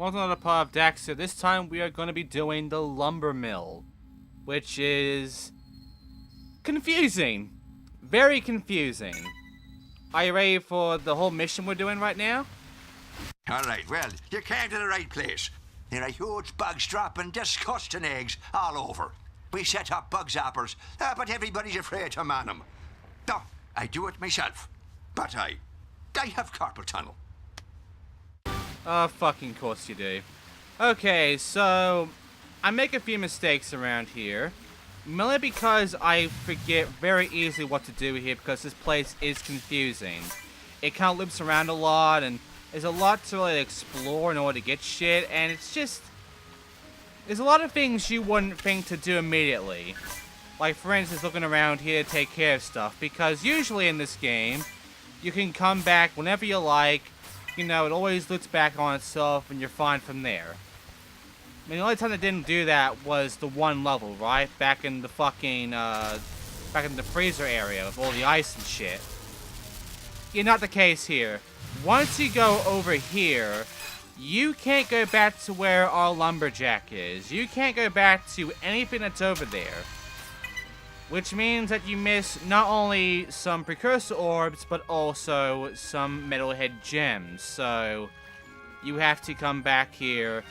Welcome to another part of Daxter. This time we are going to be doing the lumber mill, which is confusing. Very confusing. Are you ready for the whole mission we're doing right now? Alright, well, you came to the right place. There are huge bugs dropping disgusting eggs all over. We set up bug zappers, but everybody's afraid to man them. No, I do it myself. But I have carpal tunnel. Fucking course you do. Okay, so I make a few mistakes around here. Mainly because I forget very easily what to do here because this place is confusing. It kind of loops around a lot and there's a lot to really explore in order to get shit, and it's just... There's a lot of things you wouldn't think to do immediately. Like, for instance, looking around here to take care of stuff. Because usually in this game, you can come back whenever you like. You know, it always loops back on itself and you're fine from there. I mean, the only time it didn't do that was the one level, right? Back in the fucking, back in the freezer area with all the ice and shit. Yeah, not the case here. Once you go over here, you can't go back to where our lumberjack is. You can't go back to anything that's over there. Which means that you miss not only some precursor orbs, but also some metalhead gems. So, you have to come back here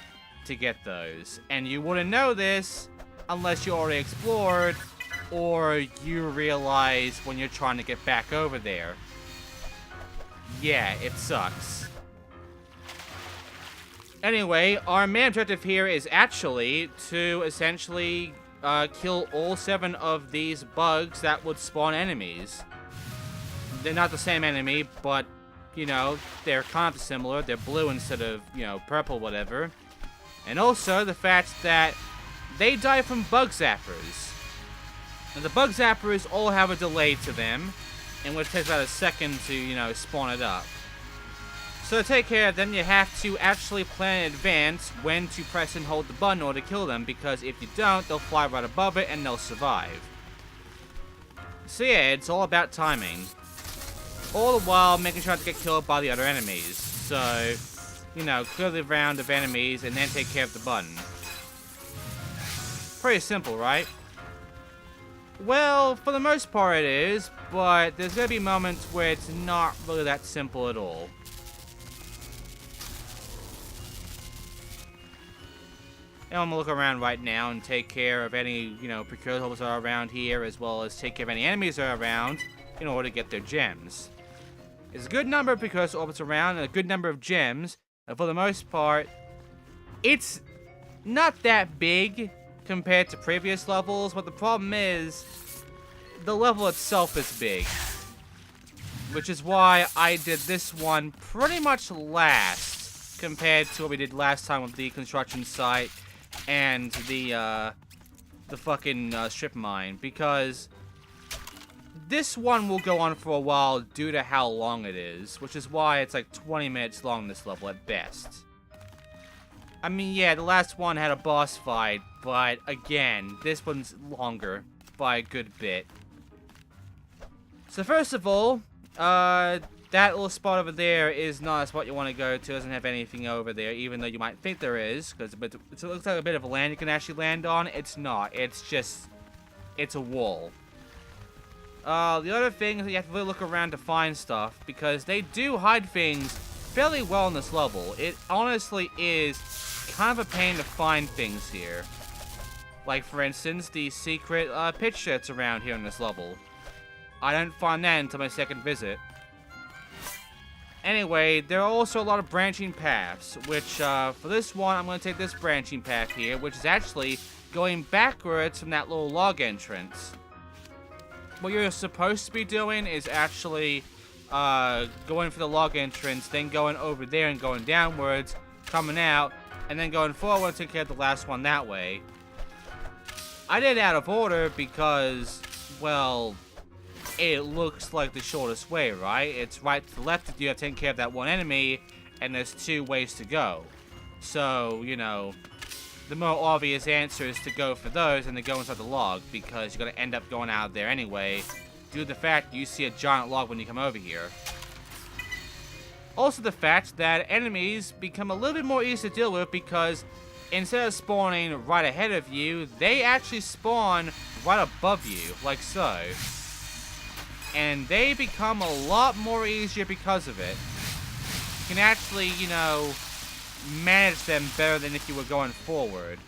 to get those. And you wouldn't know this unless you already explored, or you realize when you're trying to get back over there. Yeah, it sucks. Anyway, our main objective here is actually to essentially kill all 7 of these bugs that would spawn enemies. They're not the same enemy, but, you know, they're kind of similar. They're blue instead of, you know, purple, whatever. And also the fact that they die from bug zappers. And the bug zappers all have a delay to them, in which takes about a second to, you know, spawn it up. So to take care of them, you have to actually plan in advance when to press and hold the button in order to kill them, because if you don't, they'll fly right above it and they'll survive. So yeah, it's all about timing. All the while making sure not to get killed by the other enemies. So, you know, clear the round of enemies and then take care of the button. Pretty simple, right? Well, for the most part it is, but there's going to be moments where it's not really that simple at all. And I'm going to look around right now and take care of any, you know, precursors that are around here, as well as take care of any enemies that are around in order to get their gems. There's a good number of precursor orbits around and a good number of gems, and for the most part, it's not that big compared to previous levels, but the problem is, the level itself is big. Which is why I did this one pretty much last, compared to what we did last time with the construction site and the fucking strip mine, because this one will go on for a while due to how long it is, which is why it's like 20 minutes long this level at best. I mean, yeah, the last one had a boss fight, but again, this one's longer by a good bit. So first of all, that little spot over there is not a spot you want to go to. It doesn't have anything over there, even though you might think there is, because it looks like a bit of a land you can actually land on. It's not. It's just, it's a wall. The other thing is that you have to really look around to find stuff, because they do hide things fairly well in this level. It honestly is kind of a pain to find things here. Like, for instance, the secret pitch that's around here in this level. I don't find that until my second visit. Anyway, there are also a lot of branching paths, which, for this one, I'm going to take this branching path here, which is actually going backwards from that little log entrance. What you're supposed to be doing is actually, going for the log entrance, then going over there and going downwards, coming out, and then going forward and take care of the last one that way. I did it out of order because, well, it looks like the shortest way, right? It's right to the left if you have taken care of that one enemy, and there's 2 ways to go. So, you know, the more obvious answer is to go for those and to go inside the log, because you're going to end up going out of there anyway, due to the fact you see a giant log when you come over here. Also the fact that enemies become a little bit more easy to deal with because instead of spawning right ahead of you, they actually spawn right above you, like so. And they become a lot more easier because of it. You can actually, you know, manage them better than if you were going forward.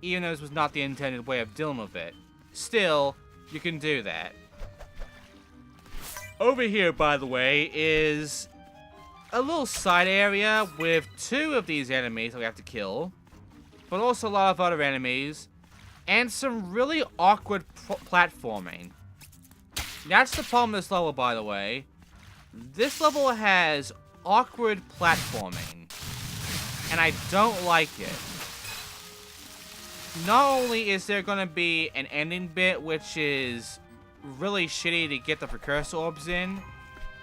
Even though this was not the intended way of dealing with it. Still, you can do that. Over here, by the way, is a little side area with 2 of these enemies that we have to kill. But also a lot of other enemies. And some really awkward platforming. That's the problem with this level, by the way. This level has awkward platforming. And I don't like it. Not only is there going to be an ending bit, which is really shitty to get the precursor orbs in,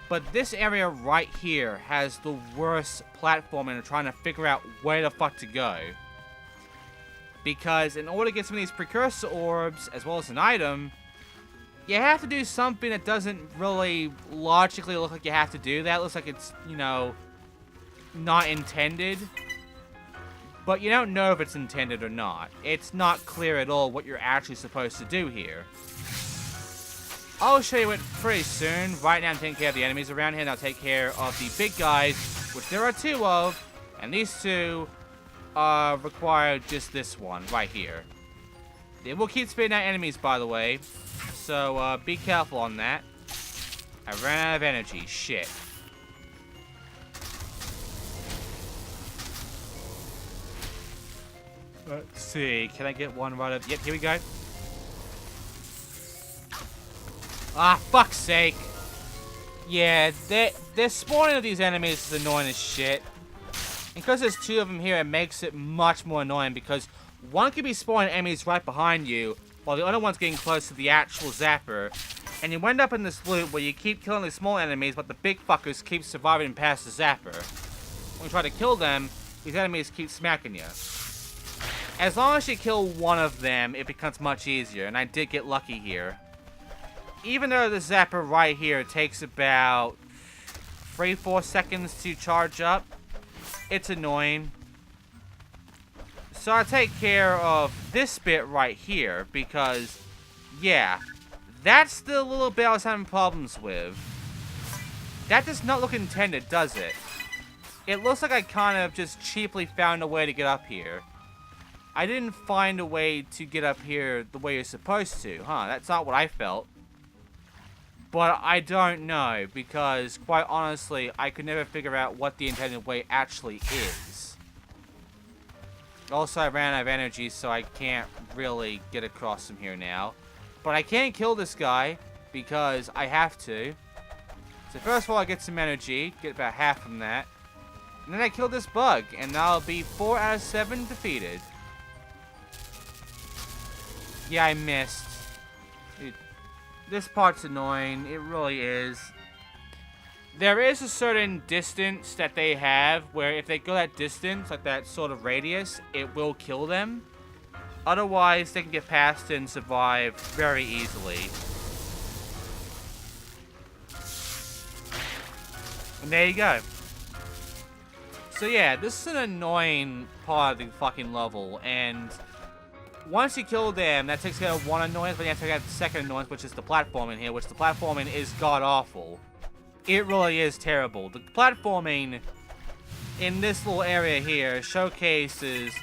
but this area right here has the worst platforming of trying to figure out where the fuck to go. Because in order to get some of these precursor orbs, as well as an item, you have to do something that doesn't really logically look like you have to do that. It looks like it's, you know, not intended. But you don't know if it's intended or not. It's not clear at all what you're actually supposed to do here. I'll show you it pretty soon. Right now I'm taking care of the enemies around here, and I'll take care of the big guys, which there are 2 of, and these 2 require just this one right here. They will keep spitting out enemies, by the way, so be careful on that. I ran out of energy. Shit. Let's see. Can I get one right up? Yep, here we go. Ah, fuck's sake. Yeah, the spawning of these enemies is annoying as shit. And because there's 2 of them here, it makes it much more annoying because one could be spawning enemies right behind you, while the other one's getting close to the actual zapper. And you end up in this loop where you keep killing the small enemies, but the big fuckers keep surviving past the zapper. When you try to kill them, these enemies keep smacking you. As long as you kill one of them, it becomes much easier, and I did get lucky here. Even though the zapper right here takes about 3-4 seconds to charge up, it's annoying. So I take care of this bit right here, because, yeah, that's the little bit I was having problems with. That does not look intended, does it? It looks like I kind of just cheaply found a way to get up here. I didn't find a way to get up here the way you're supposed to, huh? That's not what I felt. But I don't know, because, quite honestly, I could never figure out what the intended way actually is. Also, I ran out of energy, so I can't really get across from here now. But I can kill this guy, because I have to. So first of all, I get some energy, get about half from that. And then I kill this bug, and that'll be 4 out of 7 defeated. Yeah, I missed. This part's annoying. It really is. There is a certain distance that they have where if they go that distance, like that sort of radius, it will kill them. Otherwise, they can get past it and survive very easily. And there you go. So yeah, this is an annoying part of the fucking level, and once you kill them, that takes care of one annoyance, but you have to take out the second annoyance, which is the platforming here, which the platforming is god-awful. It really is terrible. The platforming in this little area here showcases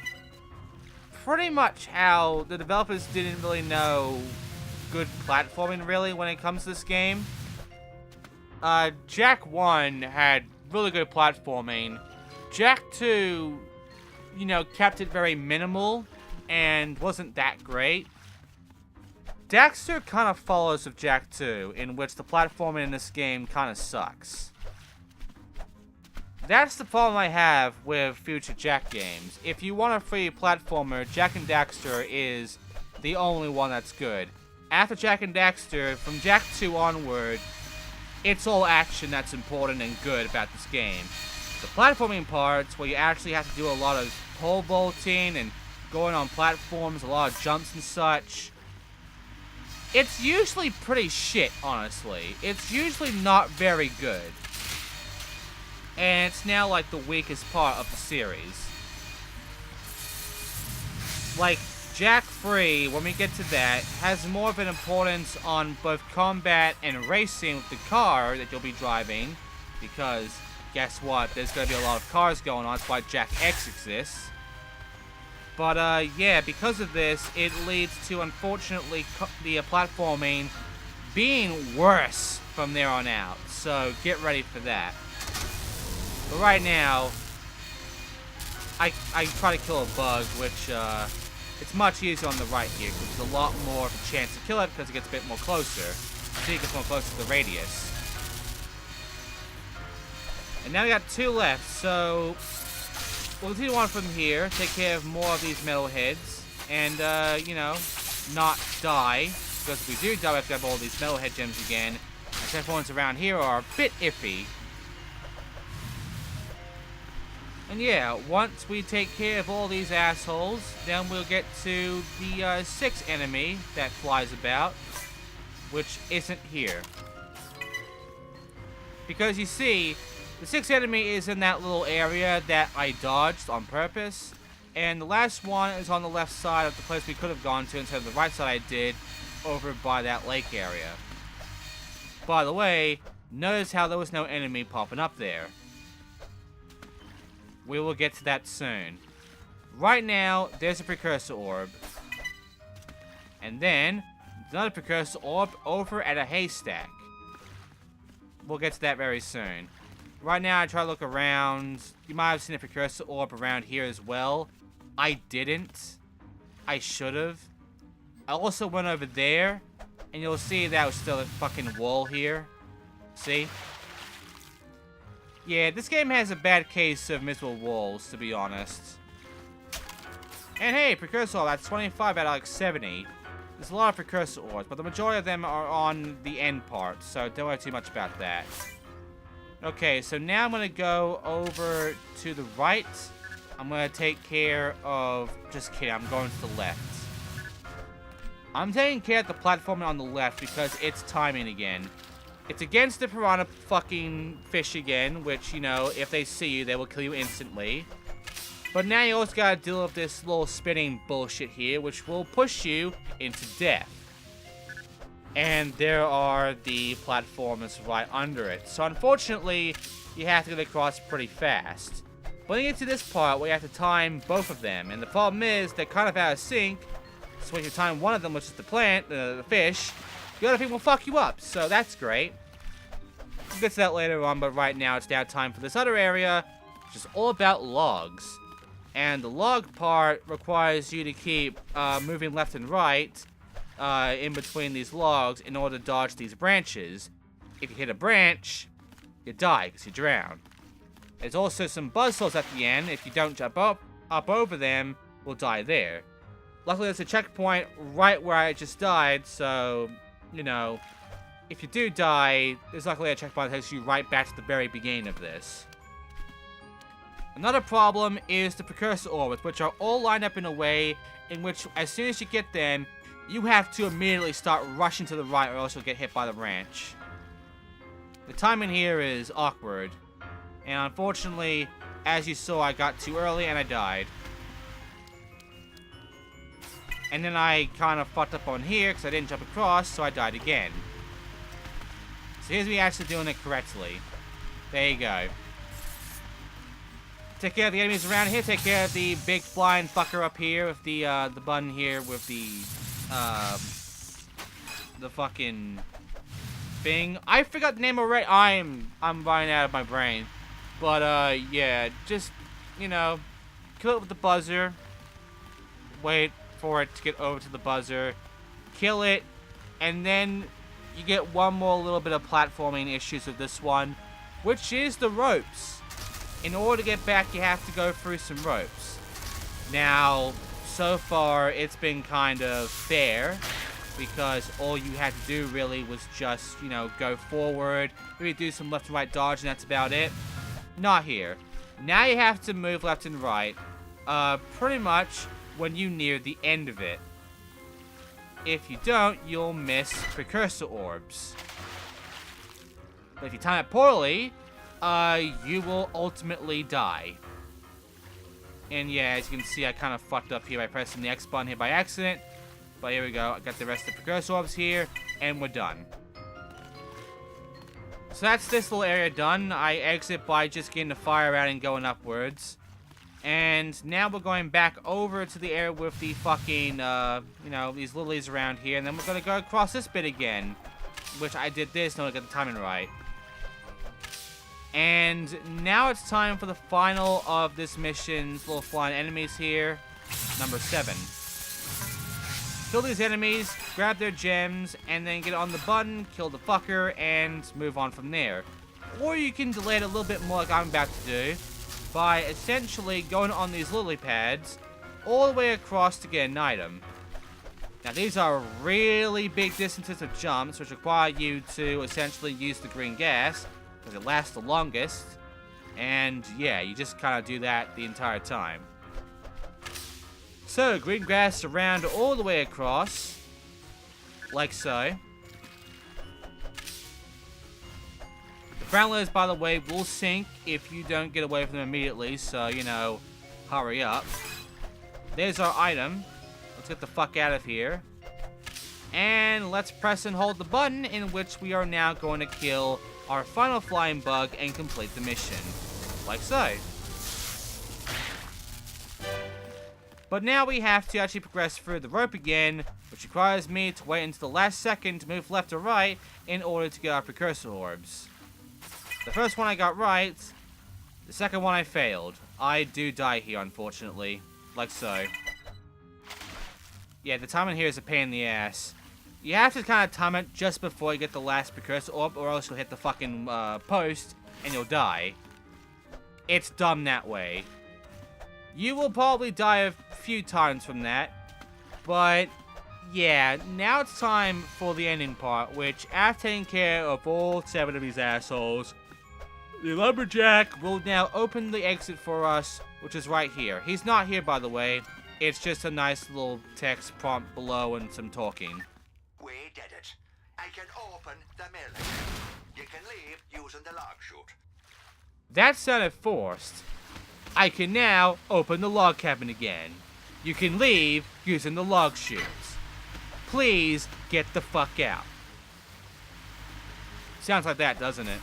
pretty much how the developers didn't really know good platforming, really, when it comes to this game. Jak 1 had really good platforming. Jak 2, you know, kept it very minimal and wasn't that great. Daxter kind of follows with Jak 2, in which the platforming in this game kind of sucks. That's the problem I have with future Jak games. If you want a free platformer, Jak and Daxter is the only one that's good. After Jak and Daxter, from Jak 2 onward, it's all action that's important and good about this game. The platforming parts, where you actually have to do a lot of pole vaulting and going on platforms, a lot of jumps and such, it's usually pretty shit, honestly. It's usually not very good. and it's now like the weakest part of the series. Like, Jack 3, when we get to that, has more of an importance on both combat and racing with the car that you'll be driving, because guess what, there's going to be a lot of cars going on, that's why Jack X exists. But yeah, because of this, it leads to, unfortunately, the platforming being worse from there on out, so get ready for that. But right now, I try to kill a bug, which it's much easier on the right here, because there's a lot more of a chance to kill it, because it gets a bit more closer. See, it gets more closer to the radius. And now we got 2 left, so we'll continue on from here, take care of more of these metal heads, and, you know, not die, because if we do die, we have to have all these metal head gems again. And checkpoints around here are a bit iffy. And yeah, once we take care of all these assholes, then we'll get to the 6th enemy that flies about, which isn't here. Because you see, the 6th enemy is in that little area that I dodged on purpose, and the last one is on the left side of the place we could have gone to instead of the right side I did, over by that lake area. By the way, notice how there was no enemy popping up there. We will get to that soon. Right now, there's a precursor orb. And then, there's another precursor orb over at a haystack. We'll get to that very soon. Right now, I try to look around. You might have seen a precursor orb around here as well. I didn't. I should have. I also went over there, and you'll see that was still a fucking wall here. See? Yeah, this game has a bad case of miserable walls, to be honest. And hey, precursor orb, that's 25 out of like 70. There's a lot of precursor orbs, but the majority of them are on the end part, so don't worry too much about that. Okay, so now I'm going to go over to the right. I'm going to take care of... Just kidding, I'm going to the left. I'm taking care of the platform on the left because it's timing again. It's against the piranha fucking fish again, which, you know, if they see you, they will kill you instantly. But now you also gotta deal with this little spinning bullshit here, which will push you into death. And there are the platforms right under it. So unfortunately, you have to get across pretty fast. When you get to this part, we have to time both of them. And the problem is, they're kind of out of sync. So when you time one of them, which is the plant, the fish, the other thing will fuck you up. So that's great. We'll get to that later on, but right now it's now time for this other area, which is all about logs. And the log part requires you to keep moving left and right in between these logs in order to dodge these branches. If you hit a branch, you die because you drown. There's also some buzzsaws at the end. If you don't jump up over them, we'll die there. Luckily, there's a checkpoint right where I just died, so, you know, if you do die, there's luckily a checkpoint that takes you right back to the very beginning of this. Another problem is the precursor orbits, which are all lined up in a way in which, as soon as you get them, you have to immediately start rushing to the right or else you'll get hit by the branch. The timing here is awkward. And unfortunately, as you saw, I got too early and I died. And then I kind of fucked up on here because I didn't jump across, so I died again. So here's me actually doing it correctly. There you go. Take care of the enemies around here. Take care of the big flying fucker up here with the button here with the fucking thing. I forgot the name already. I'm running out of my brain. But yeah, just, you know, kill it with the buzzer. Wait for it to get over to the buzzer. Kill it, and then you get one more little bit of platforming issues with this one, which is the ropes. In order to get back, you have to go through some ropes. Now, so far, it's been kind of fair, because all you had to do really was just, you know, go forward, maybe do some left and right dodge, and that's about it. Not here. Now you have to move left and right, pretty much when you near the end of it. If you don't, you'll miss precursor orbs. But if you time it poorly, you will ultimately die. And yeah, as you can see, I kind of fucked up here by pressing the X button here by accident. But here we go. I got the rest of the precursor orbs here, and we're done. So that's this little area done. I exit by just getting the fire out and going upwards. And now we're going back over to the area with the fucking, these lilies around here. And then we're going to go across this bit again. Which I did this in order to get the timing right. And now it's time for the final of this mission's little flying enemies here. Number 7. Kill these enemies, grab their gems, and then get on the button, kill the fucker, and move on from there. Or you can delay it a little bit more like I'm about to do, by essentially going on these lily pads all the way across to get an item. Now these are really big distances of jumps, which require you to essentially use the green gas, because it lasts the longest. And yeah, you just kind of do that the entire time. So, green grass around all the way across, like so. The brown layers, by the way, will sink if you don't get away from them immediately, so, hurry up. There's our item. Let's get the fuck out of here. And let's press and hold the button, in which we are now going to kill our final flying bug and complete the mission. Like so. But now we have to actually progress through the rope again, which requires me to wait until the last second to move left or right in order to get our precursor orbs. The first one I got right, the second one I failed. I do die here, unfortunately. Like so. Yeah, the timing here is a pain in the ass. You have to kind of time it just before you get the last precursor orb, or else you'll hit the fucking post and you'll die. It's dumb that way. You will probably die a few times from that. But, yeah, now it's time for the ending part, which, after taking care of all 7 of these assholes, the lumberjack will now open the exit for us, which is right here. He's not here, by the way. It's just a nice little text prompt below and some talking. We did it. I can open the mill. You can leave using the log chute. That sounded forced. I can now open the log cabin again. You can leave using the log chutes. Please get the fuck out. Sounds like that, doesn't it?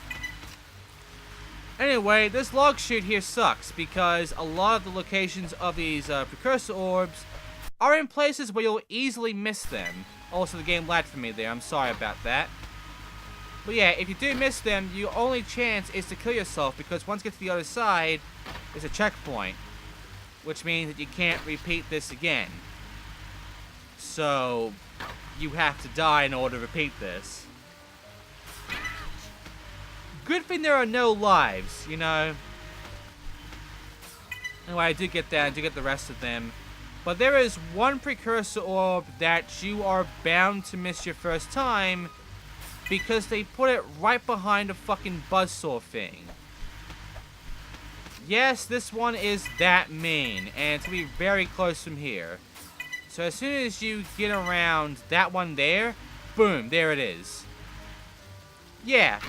Anyway, this log chute here sucks because a lot of the locations of these precursor orbs are in places where you'll easily miss them. Also, the game lagged for me there. I'm sorry about that. But yeah, if you do miss them, your only chance is to kill yourself because once you get to the other side, there's a checkpoint. Which means that you can't repeat this again. So, you have to die in order to repeat this. Good thing there are no lives, Anyway, I did get that. I did get the rest of them. But there is one precursor orb that you are bound to miss your first time because they put it right behind a fucking buzzsaw thing. Yes, this one is that mean, and it's going to be very close from here. So as soon as you get around that one there, boom, there it is. Yeah,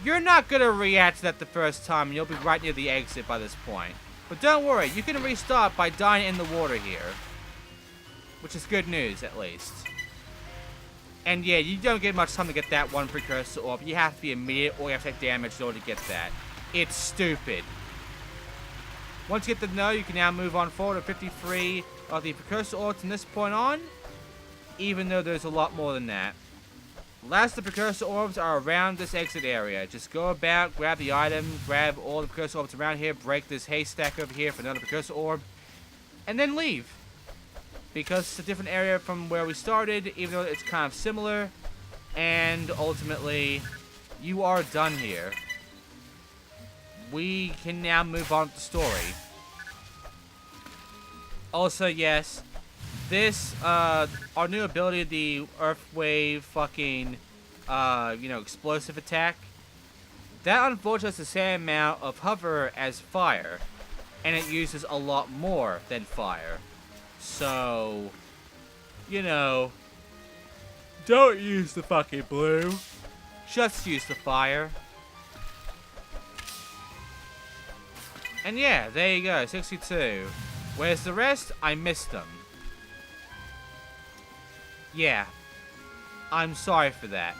you're not going to react to that the first time, and you'll be right near the exit by this point. But don't worry, you can restart by dying in the water here. Which is good news, at least. And yeah, you don't get much time to get that one precursor orb. You have to be immediate, or you have to take damage in order to get that. It's stupid. Once you get the know, you can now move on forward to 53 of the precursor orbs from this point on. Even though there's a lot more than that. The last of the precursor orbs are around this exit area. Just go about, grab the item, grab all the precursor orbs around here, break this haystack over here for another precursor orb, and then leave. Because it's a different area from where we started, even though it's kind of similar. And ultimately, you are done here. We can now move on to the story. Also, yes, this, our new ability, the Earthwave fucking, explosive attack, that unfortunately has the same amount of hover as fire. And it uses a lot more than fire. So, don't use the fucking blue. Just use the fire. And yeah, there you go, 62. Whereas the rest, I missed them. Yeah. I'm sorry for that.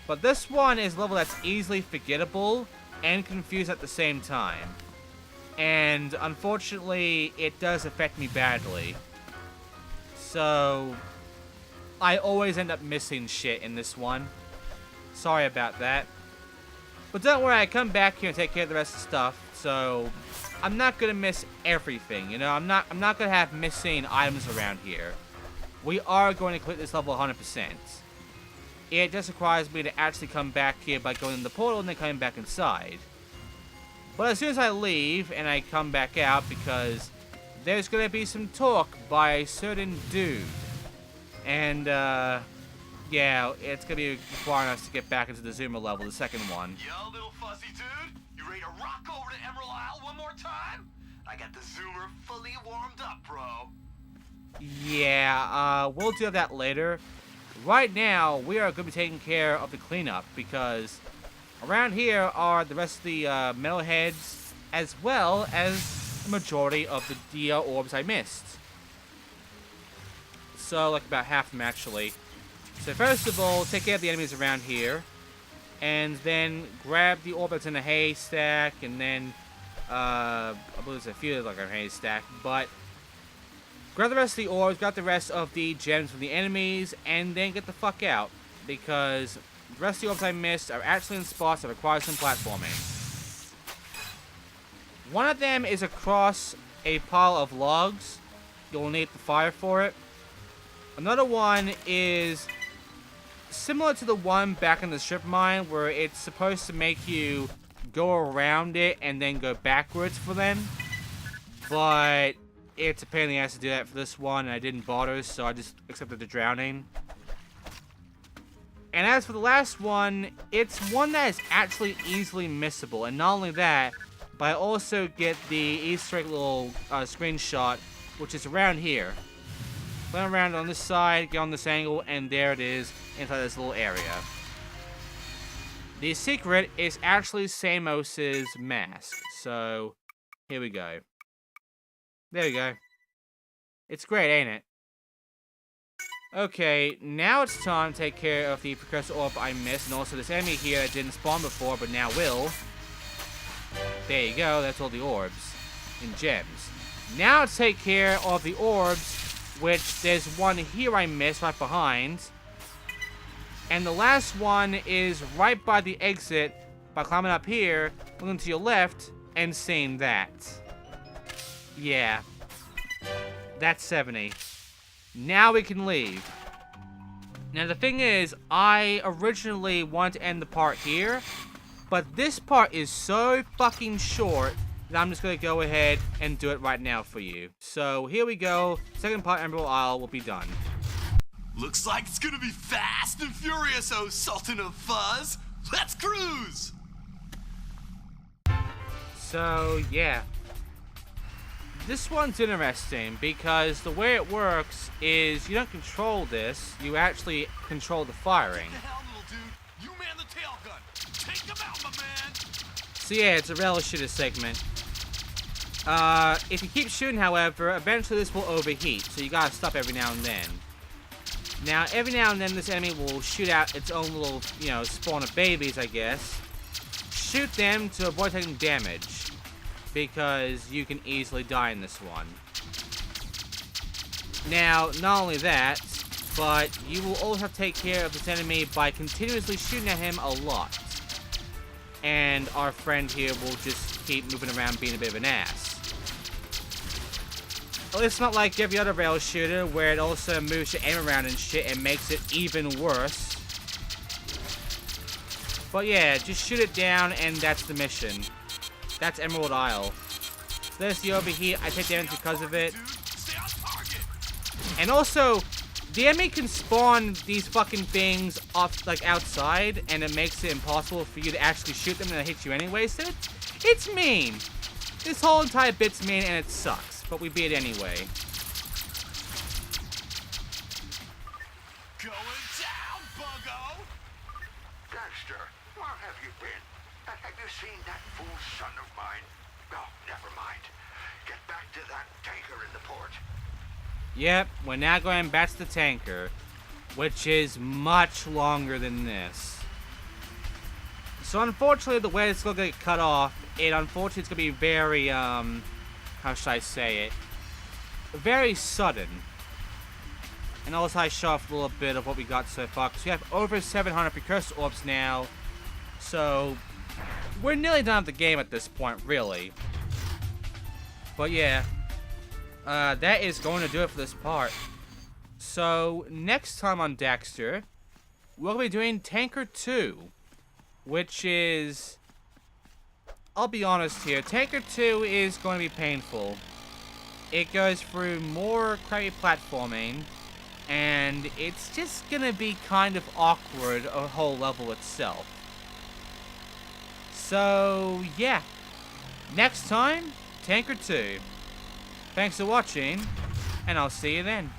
But this one is a level that's easily forgettable and confused at the same time. And unfortunately, it does affect me badly. So, I always end up missing shit in this one. Sorry about that. But don't worry, I come back here and take care of the rest of the stuff, so I'm not gonna miss everything, you know? I'm not gonna have missing items around here. We are going to complete this level 100%. It just requires me to actually come back here by going in the portal and then coming back inside. But as soon as I leave and I come back out, because there's gonna be some talk by a certain dude. And, yeah, it's gonna be requiring us to get back into the Zoomer level, the second one. Yo, little fuzzy dude, you ready to rock over to Emerald Isle one more time? I got the Zoomer fully warmed up, bro. Yeah, we'll do that later. Right now, we are gonna be taking care of the cleanup, because around here are the rest of the metalheads, as well as the majority of the Dia orbs I missed. So, like about half of them, actually. So first of all, take care of the enemies around here, and then grab the orb that's in a haystack, and then, I believe there's a few like a haystack, but grab the rest of the orbs, grab the rest of the gems from the enemies, and then get the fuck out, because the rest of the orbs I missed are actually in spots that require some platforming. One of them is across a pile of logs. You'll need the fire for it. Another one is similar to the one back in the strip mine, where it's supposed to make you go around it and then go backwards for them. But it's a pain in the ass to do that for this one, and I didn't bother, so I just accepted the drowning. And as for the last one, it's one that is actually easily missable. And not only that, but I also get the Easter egg little screenshot, which is around here. Turn around on this side, get on this angle, and there it is inside this little area. The secret is actually Samos's mask. So, here we go. There we go. It's great, ain't it? Okay, now it's time to take care of the precursor orb I missed, and also this enemy here that didn't spawn before, but now will. There you go, that's all the orbs and gems. Now let's take care of the orbs, which there's one here I missed right behind. And the last one is right by the exit by climbing up here, looking to your left, and seeing that. Yeah. That's 70. Now we can leave. Now the thing is, I originally wanted to end the part here, but this part is so fucking short that I'm just going to go ahead and do it right now for you. So here we go. Second part, Emerald Isle, will be done. Looks like it's gonna be fast and furious, oh Sultan of Fuzz. Let's cruise! So, yeah. This one's interesting because the way it works is you don't control this, you actually control the firing. What the hell, little dude? You man the tail gun. Take him out, my man! So yeah, it's a relic shooter segment. If you keep shooting, however, eventually this will overheat, so you gotta stop every now and then. Now, every now and then this enemy will shoot out its own little, you know, spawn of babies, I guess. Shoot them to avoid taking damage, because you can easily die in this one. Now, not only that, but you will also have to take care of this enemy by continuously shooting at him a lot. And our friend here will just keep moving around being a bit of an ass. Well, it's not like every other rail shooter where it also moves your aim around and shit and makes it even worse. But yeah, just shoot it down and that's the mission. That's Emerald Isle. So there's the overheat. I take damage because of it. And also, the enemy can spawn these fucking things off, like, outside, and it makes it impossible for you to actually shoot them and they hit you anyway, so it's mean. This whole entire bit's mean and it sucks, but we beat it anyway. Going down, buggo! Daxter, where have you been? Have you seen that fool son of mine? Oh, to that tanker in the port. Yep, we're now going back to the tanker, which is much longer than this. So unfortunately, the way it's going to get cut off, unfortunately it's going to be very, how should I say it? Very sudden. And also I show off a little bit of what we got so far, because we have over 700 precursor orbs now. So, we're nearly done with the game at this point, really. But yeah, that is going to do it for this part. So, next time on Daxter, we'll be doing Tanker 2, which is... I'll be honest here, Tanker 2 is going to be painful. It goes through more crappy platforming, and it's just going to be kind of awkward, a whole level itself. So, yeah. Next time, Tanker 2. Thanks for watching, and I'll see you then.